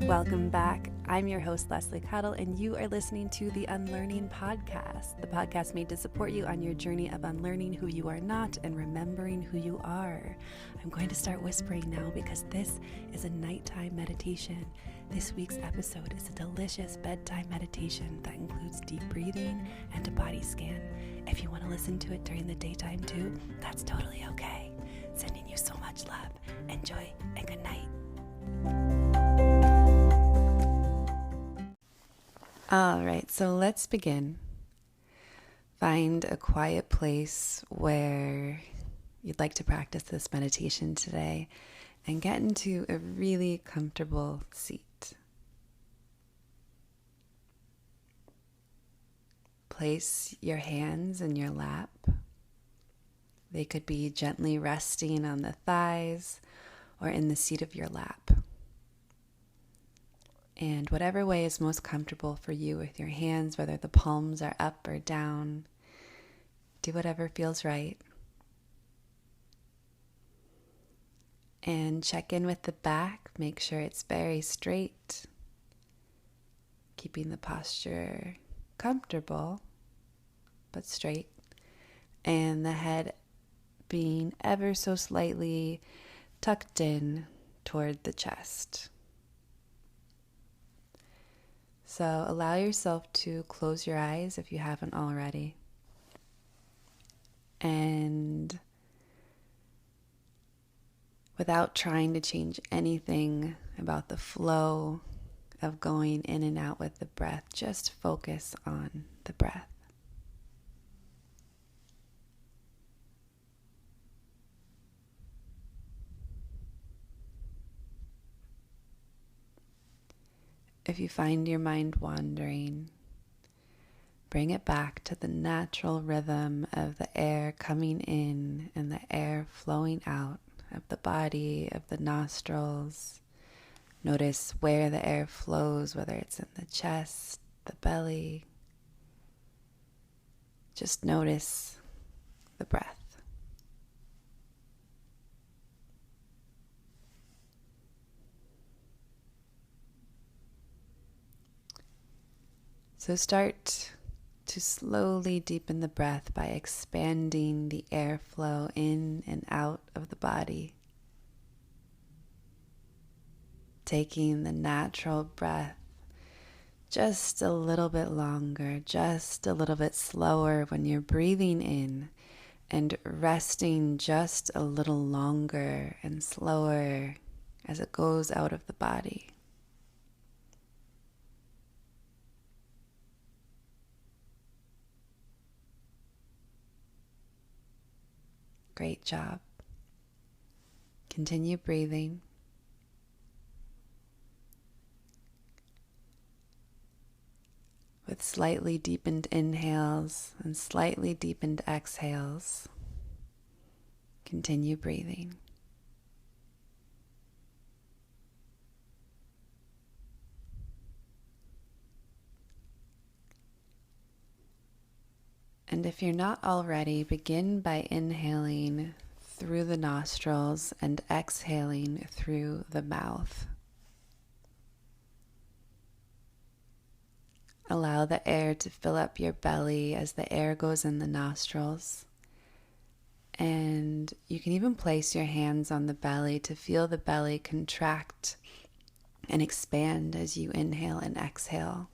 Welcome back. I'm your host, Leslie Cottle, and you are listening to the Unlearning podcast, the podcast made to support you on your journey of unlearning who you are not and remembering who you are. I'm going to start whispering now because this is a nighttime meditation. This week's episode is a delicious bedtime meditation that includes deep breathing and a body scan. If you want to listen to it during the daytime too, that's totally okay. Sending you so much love. Enjoy and good night. All right, so let's begin. Find a quiet place where you'd like to practice this meditation today and get into a really comfortable seat. Place your hands in your lap. They could be gently resting on the thighs or in the seat of your lap. And whatever way is most comfortable for you with your hands, whether the palms are up or down, do whatever feels right. And check in with the back. Make sure it's very straight, keeping the posture comfortable but straight, and the head being ever so slightly tucked in toward the chest. So allow yourself to close your eyes if you haven't already. And without trying to change anything about the flow of going in and out with the breath, just focus on the breath. If you find your mind wandering, bring it back to the natural rhythm of the air coming in and the air flowing out of the body, of the nostrils. Notice where the air flows, whether it's in the chest, the belly. Just notice the breath. So start to slowly deepen the breath by expanding the airflow in and out of the body. Taking the natural breath just a little bit longer, just a little bit slower when you're breathing in, and resting just a little longer and slower as it goes out of the body. Great job. Continue breathing. With slightly deepened inhales and slightly deepened exhales, continue breathing. And if you're not already, begin by inhaling through the nostrils and exhaling through the mouth. Allow the air to fill up your belly as the air goes in the nostrils. And you can even place your hands on the belly to feel the belly contract and expand as you inhale and exhale.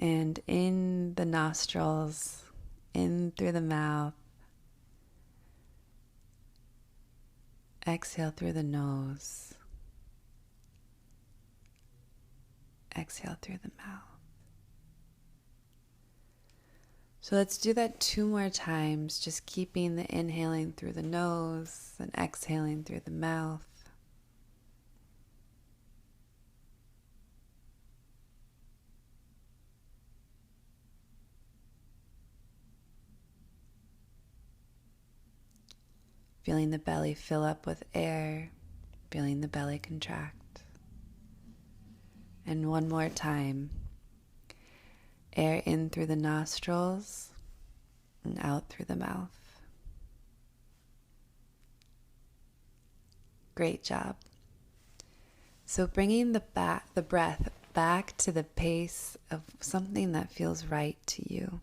And in the nostrils, in through the mouth, exhale through the nose, exhale through the mouth. So let's do that 2 more times, just keeping the inhaling through the nose and exhaling through the mouth. Feeling the belly fill up with air, feeling the belly contract. And one more time. Air in through the nostrils and out through the mouth. Great job. So bringing the breath back to the pace of something that feels right to you.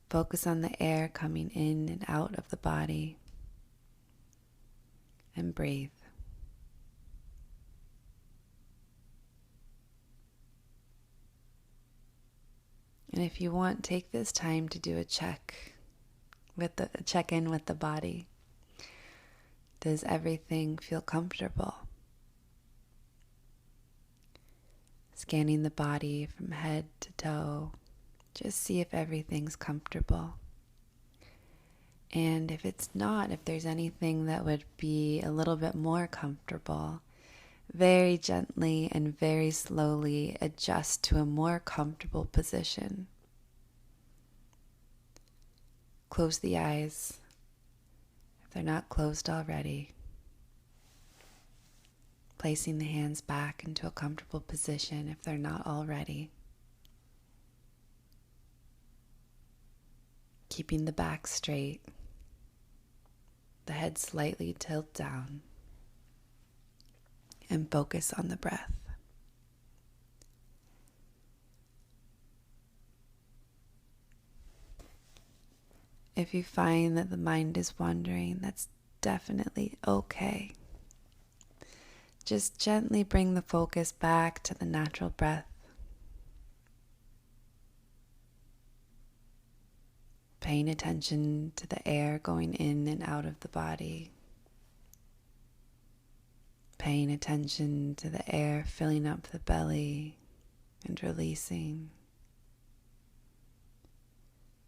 Focus on the air coming in and out of the body, and breathe. And if you want, take this time to do a check-in with the body. Does everything feel comfortable? Scanning the body from head to toe, just see if everything's comfortable. And if it's not, if there's anything that would be a little bit more comfortable, very gently and very slowly adjust to a more comfortable position. Close the eyes if they're not closed already. Placing the hands back into a comfortable position if they're not already. Keeping the back straight, the head slightly tilt down, and focus on the breath. If you find that the mind is wandering, that's definitely okay. Just gently bring the focus back to the natural breath. Paying attention to the air going in and out of the body. Paying attention to the air filling up the belly and releasing.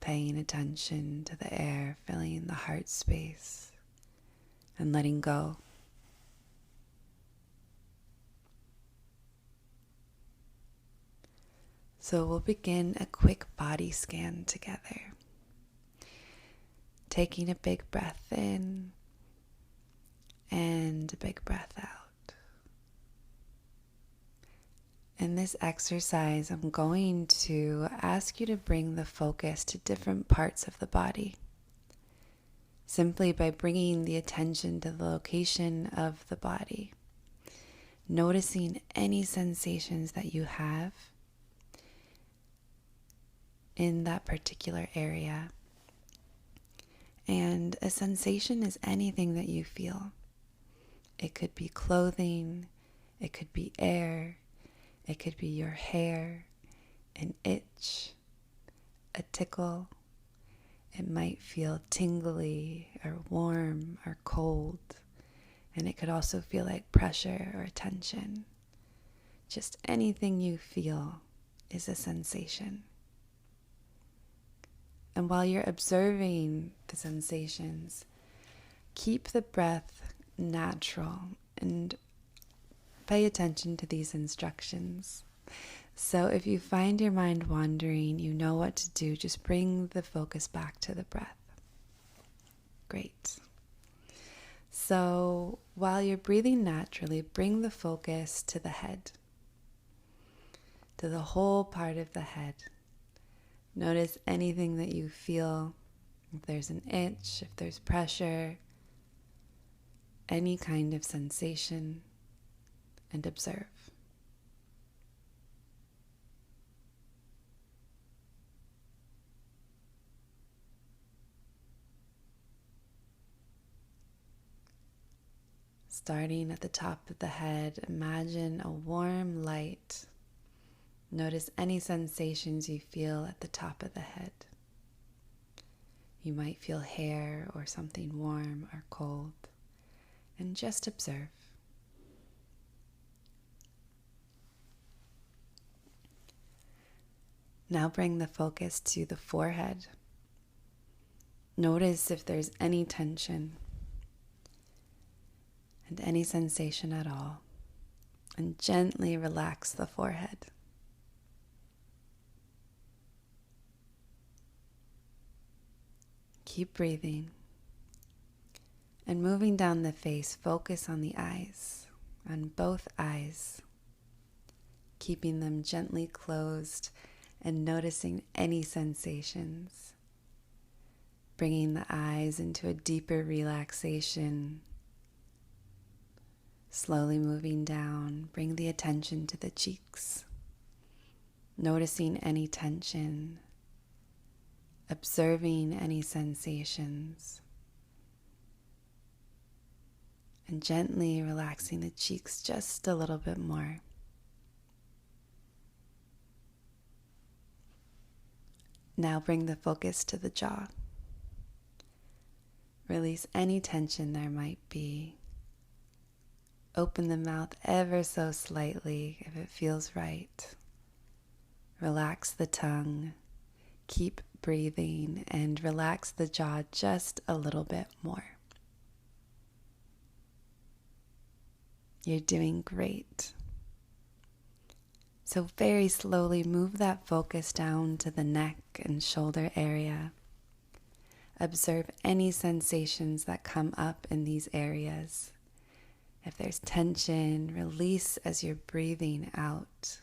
Paying attention to the air filling the heart space and letting go. So we'll begin a quick body scan together. Taking a big breath in and a big breath out. In this exercise, I'm going to ask you to bring the focus to different parts of the body. Simply by bringing the attention to the location of the body. Noticing any sensations that you have in that particular area. And a sensation is anything that you feel. It could be clothing, it could be air, it could be your hair, an itch, a tickle. It might feel tingly or warm or cold. And it could also feel like pressure or tension. Just anything you feel is a sensation. And while you're observing the sensations, keep the breath natural and pay attention to these instructions. So if you find your mind wandering, you know what to do. Just bring the focus back to the breath. Great. So while you're breathing naturally, bring the focus to the head, to the whole part of the head. Notice anything that you feel, if there's an itch, if there's pressure, any kind of sensation, and observe. Starting at the top of the head, imagine a warm light. Notice any sensations you feel at the top of the head. You might feel hair or something warm or cold, and just observe. Now bring the focus to the forehead. Notice if there's any tension and any sensation at all, and gently relax the forehead. Keep breathing. And moving down the face, focus on the eyes, on both eyes, keeping them gently closed and noticing any sensations. bringing the eyes into a deeper relaxation. Slowly moving down, bring the attention to the cheeks, noticing any tension, observing any sensations, and gently relaxing the cheeks just a little bit more. Now bring the focus to the jaw. Release any tension there might be. Open the mouth ever so slightly if it feels right. Relax the tongue. Keep breathing and relax the jaw just a little bit more. You're doing great. So very slowly move that focus down to the neck and shoulder area. Observe any sensations that come up in these areas. If there's tension, release as you're breathing out.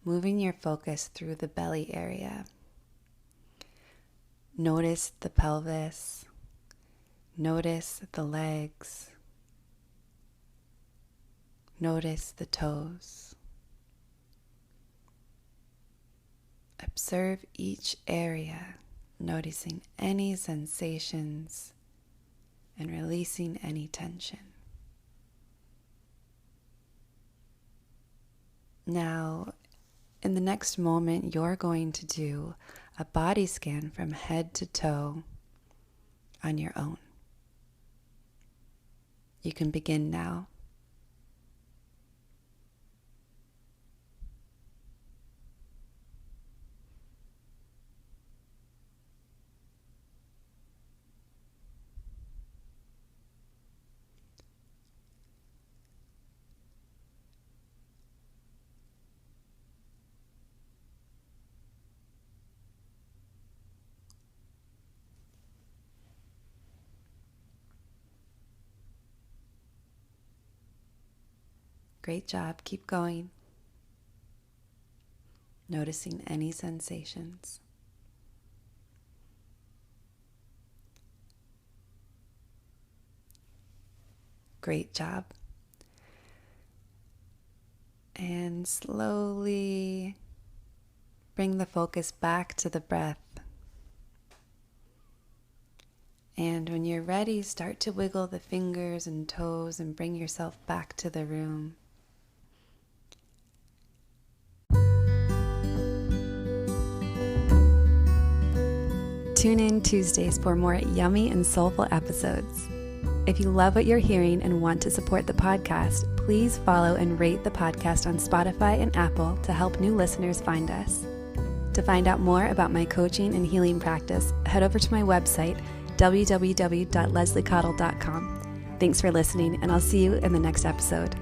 Moving your focus through the belly area. Notice the pelvis. Notice the legs. Notice the toes. Observe each area, noticing any sensations and releasing any tension. Now, in the next moment, you're going to do a body scan from head to toe on your own. You can begin now. Great job. Keep going. Noticing any sensations. Great job. And slowly bring the focus back to the breath. And when you're ready, start to wiggle the fingers and toes and bring yourself back to the room. Tune in Tuesdays for more yummy and soulful episodes. If you love what you're hearing and want to support the podcast, please follow and rate the podcast on Spotify and Apple to help new listeners find us. To find out more about my coaching and healing practice, head over to my website, www.lesliecottle.com. Thanks for listening, and I'll see you in the next episode.